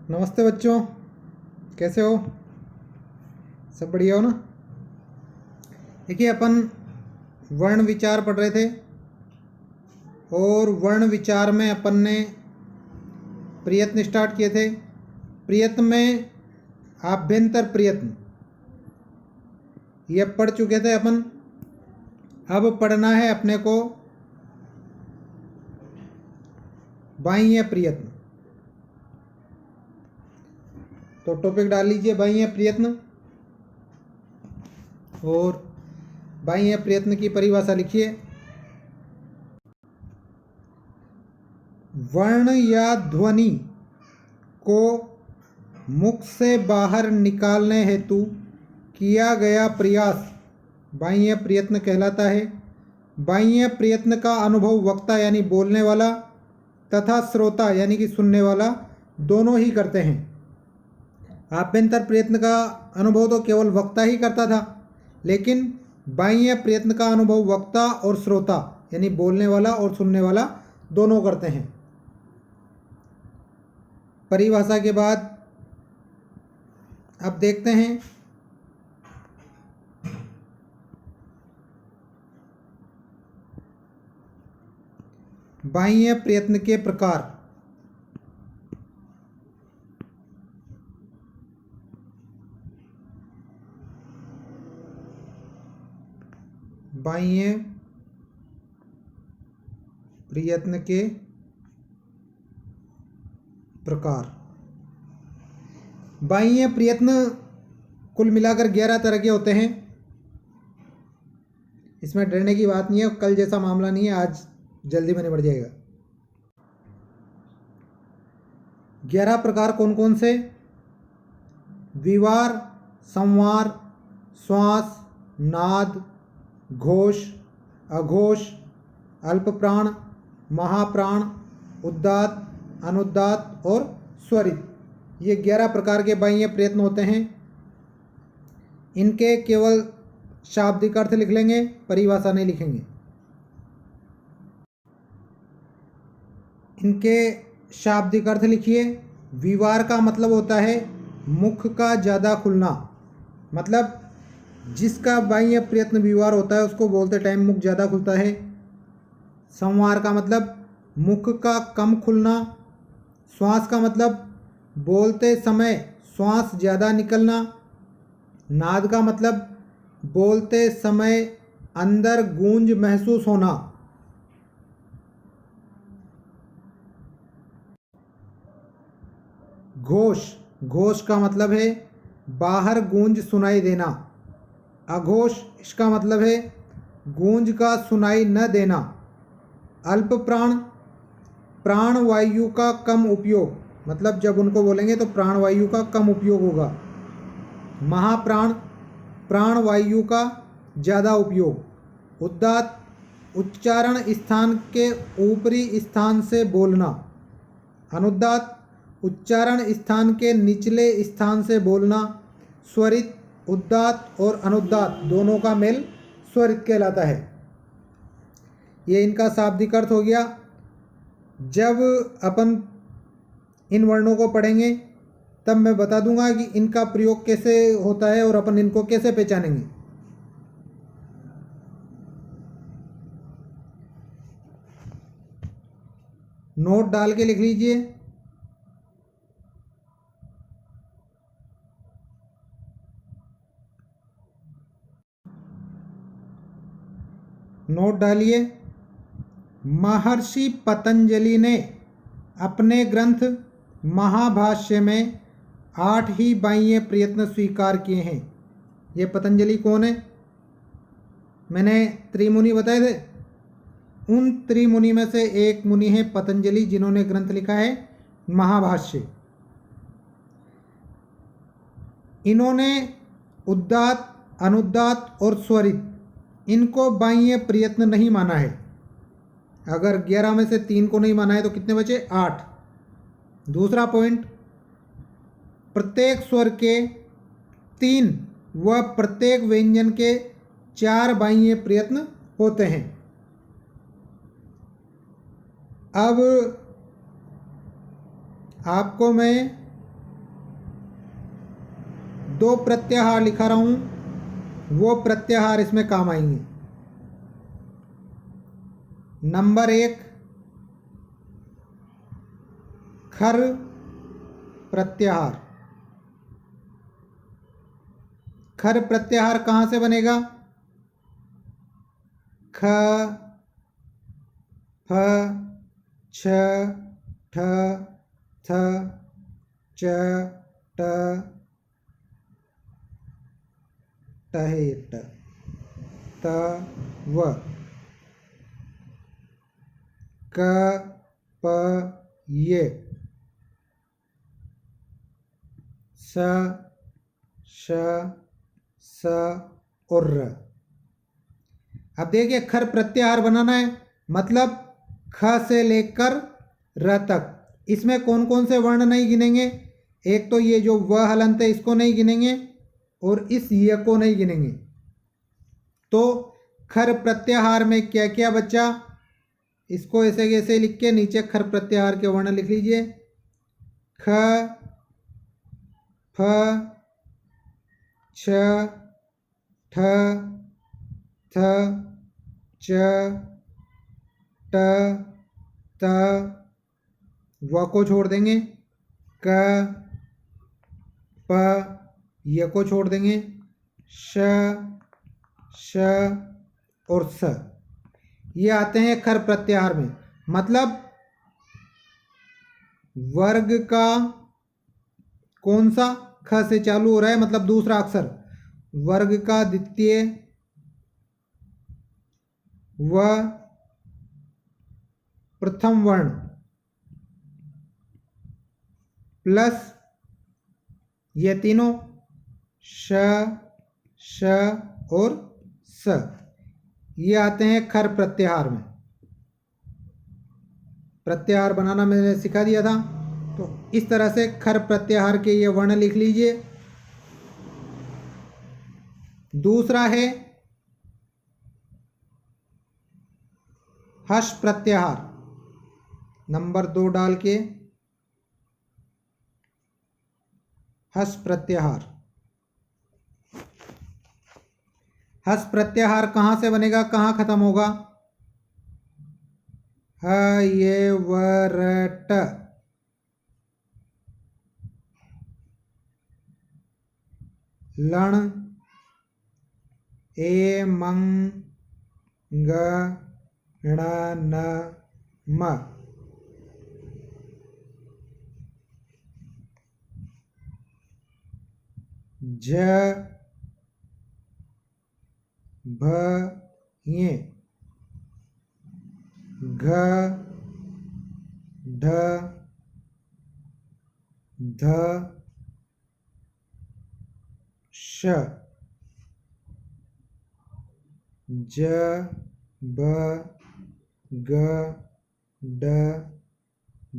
नमस्ते बच्चों, कैसे हो? सब बढ़िया हो ना? देखिए, अपन वर्ण विचार पढ़ रहे थे और वर्ण विचार में अपन ने प्रयत्न स्टार्ट किए थे। प्रयत्न में आभ्यंतर प्रयत्न ये पढ़ चुके थे अपन। अब पढ़ना है अपने को बाह्य प्रयत्न। तो टॉपिक डाल लीजिए बाह्य प्रयत्न और बाह्य प्रयत्न की परिभाषा लिखिए। वर्ण या ध्वनि को मुख से बाहर निकालने हेतु किया गया प्रयास बाह्य प्रयत्न कहलाता है। बाह्य प्रयत्न का अनुभव वक्ता यानी बोलने वाला तथा श्रोता यानी कि सुनने वाला दोनों ही करते हैं। आभ्यंतर प्रयत्न का अनुभव तो केवल वक्ता ही करता था, लेकिन बाह्य प्रयत्न का अनुभव वक्ता और श्रोता यानी बोलने वाला और सुनने वाला दोनों करते हैं। परिभाषा के बाद अब देखते हैं बाह्य प्रयत्न के प्रकार। बाह्य प्रयत्न के प्रकार। बाह्य प्रयत्न कुल मिलाकर 11 तरह के होते हैं। इसमें डरने की बात नहीं है, कल जैसा मामला नहीं है, आज जल्दी में निपट जाएगा। 11 प्रकार कौन कौन से? विवार, संवार, श्वास, नाद, घोष, अघोष, अल्पप्राण, महाप्राण, उद्दात, अनुद्दात और स्वरित। ये 11 प्रकार के बाह्य प्रयत्न होते हैं। इनके केवल शाब्दिक अर्थ लिख लेंगे, परिभाषा नहीं लिखेंगे। इनके शाब्दिक अर्थ लिखिए। विवार का मतलब होता है मुख का ज़्यादा खुलना, मतलब जिसका बाह्य प्रयत्न विवार होता है उसको बोलते टाइम मुख ज़्यादा खुलता है। संवार का मतलब मुख का कम खुलना। श्वास का मतलब बोलते समय श्वास ज़्यादा निकलना। नाद का मतलब बोलते समय अंदर गूंज महसूस होना। घोष, घोष का मतलब है बाहर गूंज सुनाई देना। अघोष, इसका मतलब है गूंज का सुनाई न देना। अल्प प्राण, प्राण वायु का कम उपयोग, मतलब जब उनको बोलेंगे तो प्राण वायु का कम उपयोग होगा। महाप्राण, प्राण वायु का ज़्यादा उपयोग। उद्दात, उच्चारण स्थान के ऊपरी स्थान से बोलना। अनुद्दात, उच्चारण स्थान के निचले स्थान से बोलना। स्वरित, उद्दात और अनुद्दात दोनों का मेल स्वरित कहलाता है। ये इनका शाब्दिक अर्थ हो गया। जब अपन इन वर्णों को पढ़ेंगे तब मैं बता दूंगा कि इनका प्रयोग कैसे होता है और अपन इनको कैसे पहचानेंगे। नोट डाल के लिख लीजिए। नोट डालिए। महर्षि पतंजलि ने अपने ग्रंथ महाभाष्य में 8 ही बाह्य प्रयत्न स्वीकार किए हैं। ये पतंजलि कौन है? मैंने त्रिमुनि बताए थे। उन त्रिमुनि में से एक मुनि है पतंजलि, जिन्होंने ग्रंथ लिखा है महाभाष्य। इन्होंने उद्दात, अनुद्दात और स्वरित इनको बाह्य प्रयत्न नहीं माना है। अगर 11 में से 3 को नहीं माना है तो कितने बचे? 8। दूसरा पॉइंट, प्रत्येक स्वर के 3 व प्रत्येक व्यंजन के 4 बाह्य प्रयत्न होते हैं। अब आपको मैं दो प्रत्याहार लिखा रहा हूँ, वो प्रत्याहार इसमें काम आएंगे। नंबर 1 खर प्रत्याहार। खर प्रत्याहार कहाँ से बनेगा? ख, फ, छ, ठ, थ, च, ट, टहे ट, त, व, क, प, ये, स, श, स और र। अब देखिए खर प्रत्याहार बनाना है, मतलब ख से लेकर र तक। इसमें कौन कौन से वर्ण नहीं गिनेंगे? एक तो ये जो व हलंत है इसको नहीं गिनेंगे और इस य को नहीं गिनेंगे। तो खर प्रत्याहार में क्या क्या बचा, इसको ऐसे कैसे लिख के नीचे खर प्रत्याहार के वर्ण लिख लीजिए। ख, फ, छ, ठ, थ, च, ट, त, व को छोड़ देंगे, क, प, य को छोड़ देंगे, श, श और स। ये आते हैं खर प्रत्याहार में। मतलब वर्ग का कौन सा ख से चालू हो रहा है, मतलब दूसरा अक्षर, वर्ग का द्वितीय व प्रथम वर्ण प्लस ये तीनों श, श और स, ये आते हैं खर प्रत्याहार में। प्रत्याहार बनाना मैंने सिखा दिया था, तो इस तरह से खर प्रत्याहार के ये वर्ण लिख लीजिए। दूसरा है हर्ष प्रत्याहार। नंबर 2 डाल के हर्ष प्रत्याहार। हर्ष प्रत्याहार कहाँ से बनेगा, कहाँ खत्म होगा? ह, ये, व, र, ट, लण, ए, मंग, ग, ण, न, म। झ, भ, ये, घ, ढ, ध, श, ज, ब, ग, ड,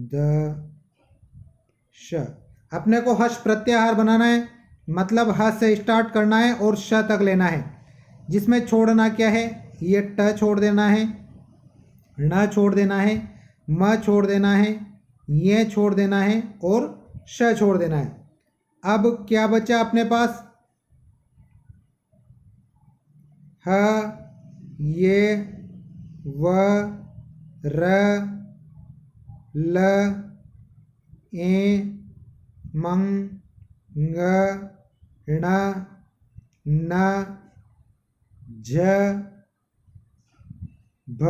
द, श। अपने को हर्ष प्रत्याहार बनाना है, मतलब ह से स्टार्ट करना है और श तक लेना है। जिसमें छोड़ना क्या है, ये ट छोड़ देना है, ण छोड़ देना है, म छोड़ देना है, ये छोड़ देना है और श छोड़ देना है। अब क्या बचा अपने पास? ह, ये, व, र, ल, ए, मंग, ङ, ण, न, झ, भ,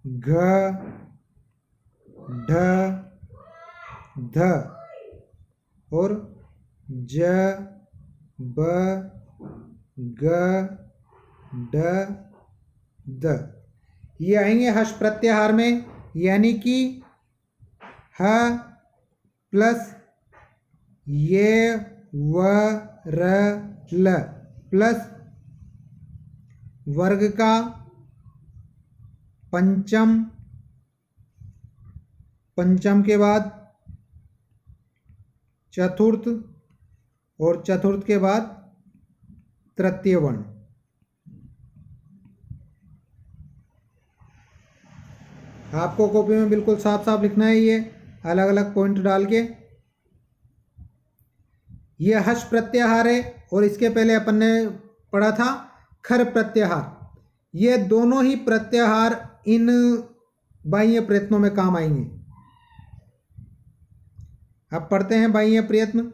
घ, ढ, ध और ज, ब, ग, ड, द। ये आएंगे हर्ष प्रत्याहार में, यानी कि ह प्लस ये, व, र, ल प्लस वर्ग का पंचम, पंचम के बाद चतुर्थ और चतुर्थ के बाद तृतीय वर्ण। आपको कॉपी में बिल्कुल साफ साफ लिखना है, ये अलग अलग पॉइंट डाल के। ये हश प्रत्याहार है और इसके पहले अपन ने पढ़ा था खर प्रत्याहार। ये दोनों ही प्रत्याहार इन बाह्य प्रयत्नों में काम आएंगे। अब पढ़ते हैं बाह्य प्रयत्न।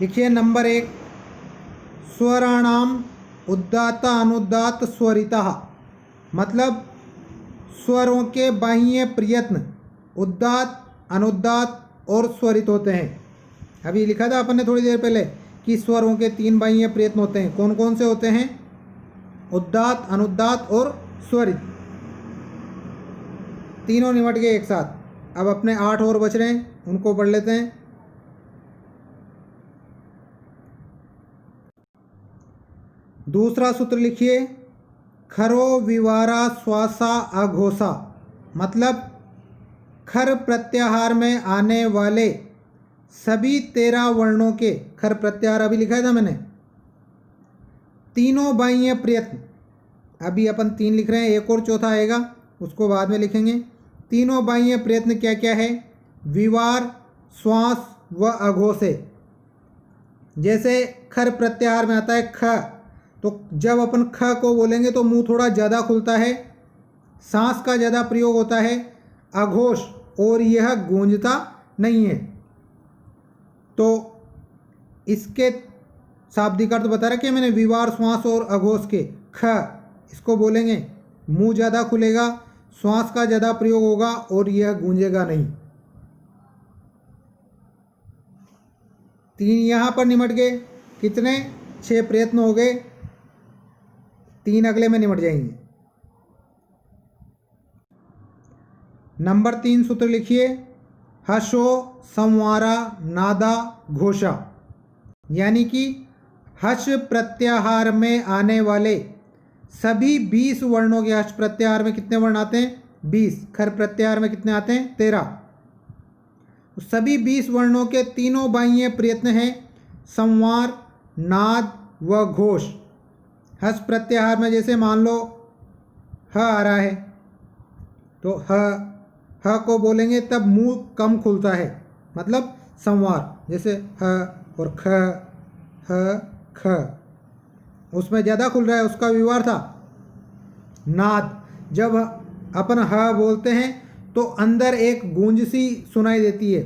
लिखिए नंबर 1, स्वराणाम उदात्त अनुदात्त स्वरितः, मतलब स्वरों के बाह्य प्रयत्न उदात्त अनुदात्त और स्वरित होते हैं। अभी लिखा था अपन ने थोड़ी देर पहले कि स्वरों के 3 बाह्य प्रयत्न होते हैं। कौन कौन से होते हैं? उदात्त, अनुदात्त और स्वरित। तीनों निमट गए एक साथ। अब अपने 8 और बच रहे हैं, उनको पढ़ लेते हैं। दूसरा सूत्र लिखिए, खरो विवारा श्वासा अघोषा, मतलब खर प्रत्याहार में आने वाले सभी 13 वर्णों के, खर प्रत्याहार अभी लिखा था मैंने, तीनों बाह्य प्रयत्न, अभी अपन 3 लिख रहे हैं, एक और चौथा आएगा उसको बाद में लिखेंगे। तीनों बाह्य प्रयत्न क्या क्या है? विवार, श्वास व अघोषे। जैसे खर प्रत्याहार में आता है ख, तो जब अपन ख को बोलेंगे तो मुंह थोड़ा ज़्यादा खुलता है, सांस का ज़्यादा प्रयोग होता है। अघोष, और यह गूंजता नहीं है। तो इसके शाब्दिक अर्थ बता रखे मैंने, विवार, श्वास और अघोष के। ख इसको बोलेंगे, मुंह ज़्यादा खुलेगा, श्वास का ज़्यादा प्रयोग होगा और यह गूंजेगा नहीं। 3 यहाँ पर निमट गए। कितने? 6 प्रयत्न हो गए। 3 अगले में निमट जाएंगे। नंबर 3 सूत्र लिखिए, हशो संवारा नादा घोषा, यानी कि हश प्रत्याहार में आने वाले सभी 20 वर्णों के, हश प्रत्याहार में कितने वर्ण आते हैं? 20। खर प्रत्याहार में कितने आते हैं? 13। सभी 20 वर्णों के तीनों बाह्य प्रयत्न हैं संवार, नाद व घोष। हस प्रत्याहार में जैसे मान लो ह आ रहा है, तो ह को बोलेंगे तब मुंह कम खुलता है, मतलब संवार। जैसे ह और ख, ह ख, उसमें ज़्यादा खुल रहा है, उसका विवार था। नाद, जब अपन ह बोलते हैं तो अंदर एक गूंज सी सुनाई देती है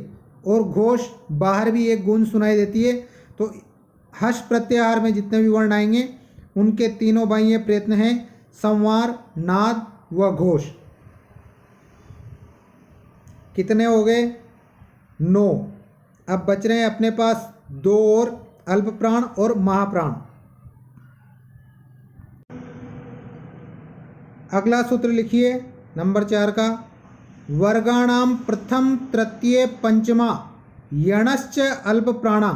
और घोष, बाहर भी एक गूंज सुनाई देती है। तो हश प्रत्याहार में जितने भी वर्ण आएंगे उनके तीनों बाह्य प्रयत्न हैं संवार, नाद व घोष। कितने हो गए? 9। अब बच रहे हैं अपने पास 2 और, अल्प प्राण और महाप्राण। अगला सूत्र लिखिए नंबर 4 का, वर्गाणाम प्रथम तृतीय पंचमा यणश्च अल्प प्राणा,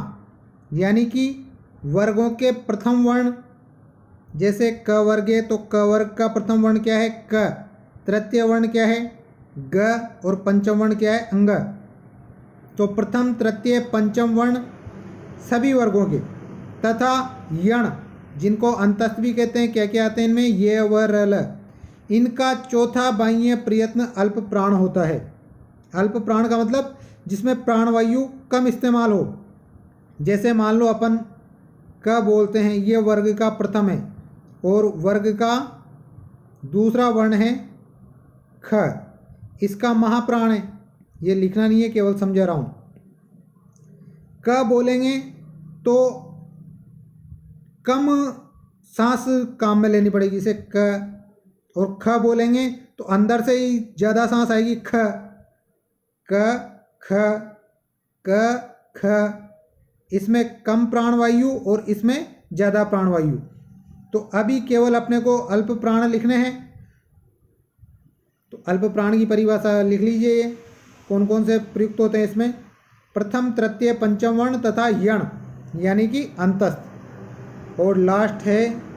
यानी कि वर्गों के प्रथम वर्ण, जैसे क वर्ग है तो क वर्ग का प्रथम वर्ण क्या है? क। तृतीय वर्ण क्या है? ग। और पंचम वर्ण क्या है? अंग। तो प्रथम, तृतीय, पंचम वर्ण सभी वर्गों के, तथा यण, जिनको अंतस्थ भी कहते हैं, क्या क्या आते हैं इनमें? ये व रल। इनका चौथा बाह्य प्रयत्न अल्प प्राण होता है। अल्प प्राण का मतलब जिसमें प्राणवायु कम इस्तेमाल हो। जैसे मान लो अपन क बोलते हैं, ये वर्ग का प्रथम है और वर्ग का दूसरा वर्ण है ख, इसका महाप्राण है। ये लिखना नहीं है, केवल समझा रहा हूँ। क बोलेंगे तो कम सांस काम में लेनी पड़ेगी, जैसे क। और ख बोलेंगे तो अंदर से ही ज़्यादा सांस आएगी, ख। क ख क ख, इसमें कम प्राणवायु और इसमें ज़्यादा प्राणवायु। तो अभी केवल अपने को अल्प प्राण लिखने हैं। तो अल्प प्राण की परिभाषा लिख लीजिए, कौन कौन से प्रयुक्त होते हैं इसमें? प्रथम, तृतीय, पंचम वर्ण तथा यण, यानी कि अंतस्थ। और लास्ट है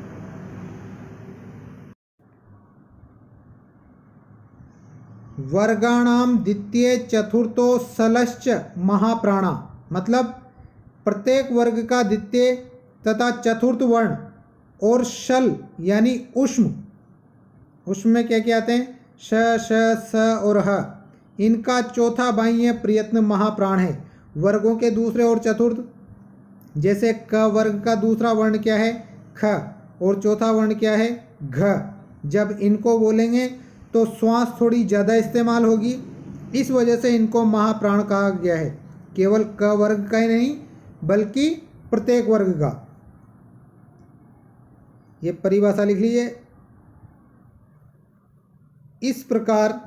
वर्गाणाम द्वितीय चतुर्थो सलश्च महाप्राणा, मतलब प्रत्येक वर्ग का द्वितीय तथा चतुर्थ वर्ण और शल यानी उष्म, उष्म में क्या क्या आते हैं? श, श, स और ह। इनका चौथा बाह्य प्रयत्न महाप्राण है वर्गों के दूसरे और चतुर्थ, जैसे क वर्ग का दूसरा वर्ण क्या है? ख, और चौथा वर्ण क्या है? घ। जब इनको बोलेंगे तो श्वास थोड़ी ज़्यादा इस्तेमाल होगी, इस वजह से इनको महाप्राण कहा गया है। केवल क वर्ग का ही नहीं बल्कि प्रत्येक वर्ग का। ये परिभाषा लिख लीजिए। इस प्रकार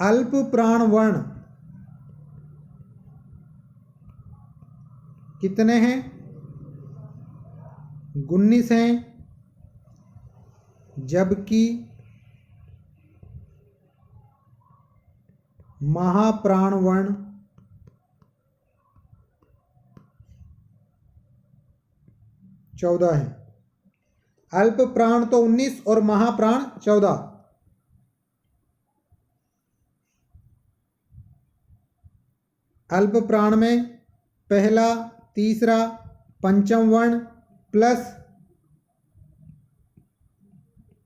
अल्प प्राण वर्ण कितने हैं? 19 हैं, जबकि महाप्राण वर्ण 14 है। अल्प प्राण तो 19 और महाप्राण 14। अल्प प्राण में पहला, तीसरा, पंचम वर्ण प्लस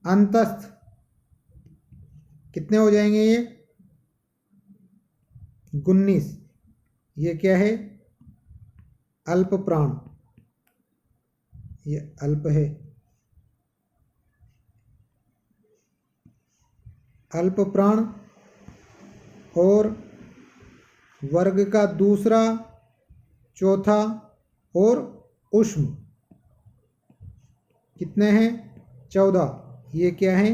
अंतस्थ कितने हो जाएंगे? ये 19। ये क्या है? अल्प प्राण, ये अल्प है। अल्प प्राण और वर्ग का दूसरा, चौथा और ऊष्म कितने हैं? 14। ये क्या है?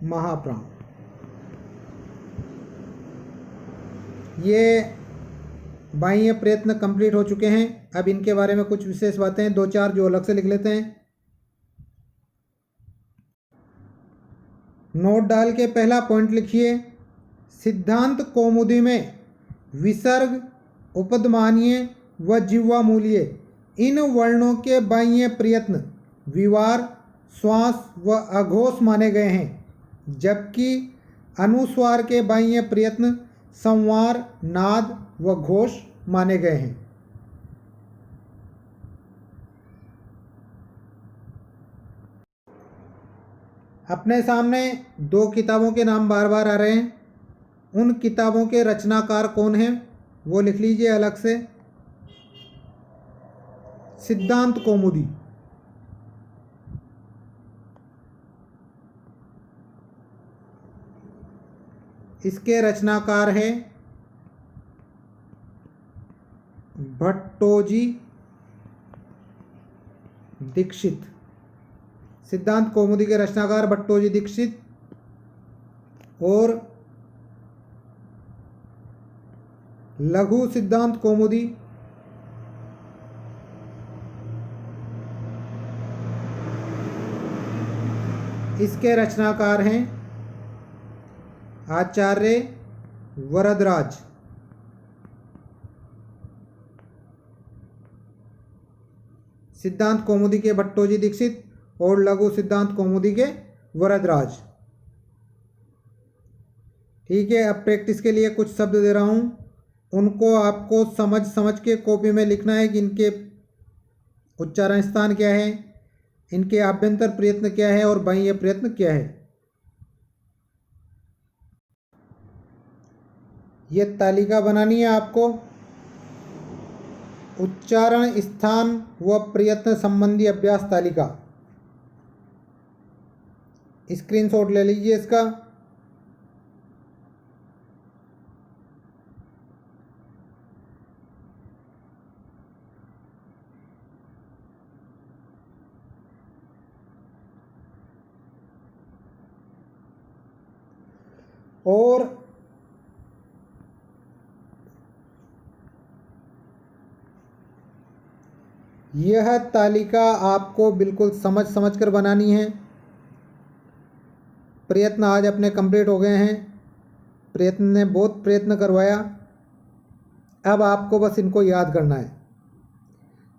महाप्राण। ये बाह्य प्रयत्न कंप्लीट हो चुके हैं। अब इनके बारे में कुछ विशेष बातें, दो चार जो अलग से लिख लेते हैं। नोट डाल के पहला पॉइंट लिखिए, सिद्धांत कौमुदी में विसर्ग, उपधमानीय व जिह्वामूलीय इन वर्णों के बाह्य प्रयत्न विवार, श्वास व अघोष माने गए हैं, जबकि अनुस्वार के बाह्य प्रयत्न संवार, नाद व घोष माने गए हैं। अपने सामने दो किताबों के नाम बार बार आ रहे हैं। उन किताबों के रचनाकार कौन हैं वो लिख लीजिए अलग से। सिद्धांत कौमुदी, इसके रचनाकार हैं भट्टोजी दीक्षित। सिद्धांत कौमुदी के रचनाकार भट्टोजी दीक्षित। और लघु सिद्धांत कौमुदी इसके रचनाकार हैं आचार्य वरदराज। सिद्धांत कौमुदी के भट्टोजी दीक्षित और लघु सिद्धांत कौमुदी के वरदराज। ठीक है, अब प्रैक्टिस के लिए कुछ शब्द दे रहा हूँ, उनको आपको समझ के कॉपी में लिखना है कि इनके उच्चारण स्थान क्या है, इनके आभ्यंतर प्रयत्न क्या है और बाह्य प्रयत्न क्या है। ये तालिका बनानी है आपको। उच्चारण स्थान व प्रयत्न संबंधी अभ्यास तालिका। स्क्रीनशॉट ले लीजिए इसका। और यह तालिका आपको बिल्कुल समझ कर बनानी है। प्रयत्न आज अपने कंप्लीट हो गए हैं। प्रयत्न ने बहुत प्रयत्न करवाया। अब आपको बस इनको याद करना है।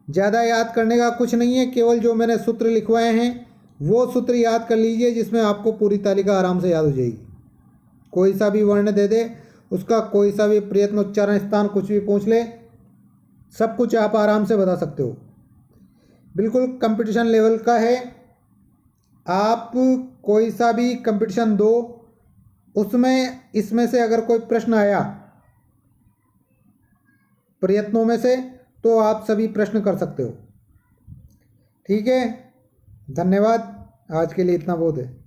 ज़्यादा याद करने का कुछ नहीं है, केवल जो मैंने सूत्र लिखवाए हैं वो सूत्र याद कर लीजिए, जिसमें आपको पूरी तालिका आराम से याद हो जाएगी। कोई सा भी वर्ण दे दे, उसका कोई सा भी प्रयत्न, उच्चारण स्थान कुछ भी पूछ ले, सब कुछ आप आराम से बता सकते हो। बिल्कुल कंपटीशन लेवल का है। आप कोई सा भी कंपटीशन दो, उसमें इसमें से अगर कोई प्रश्न आया प्रयत्नों में से, तो आप सभी प्रश्न कर सकते हो। ठीक है, धन्यवाद। आज के लिए इतना बहुत है।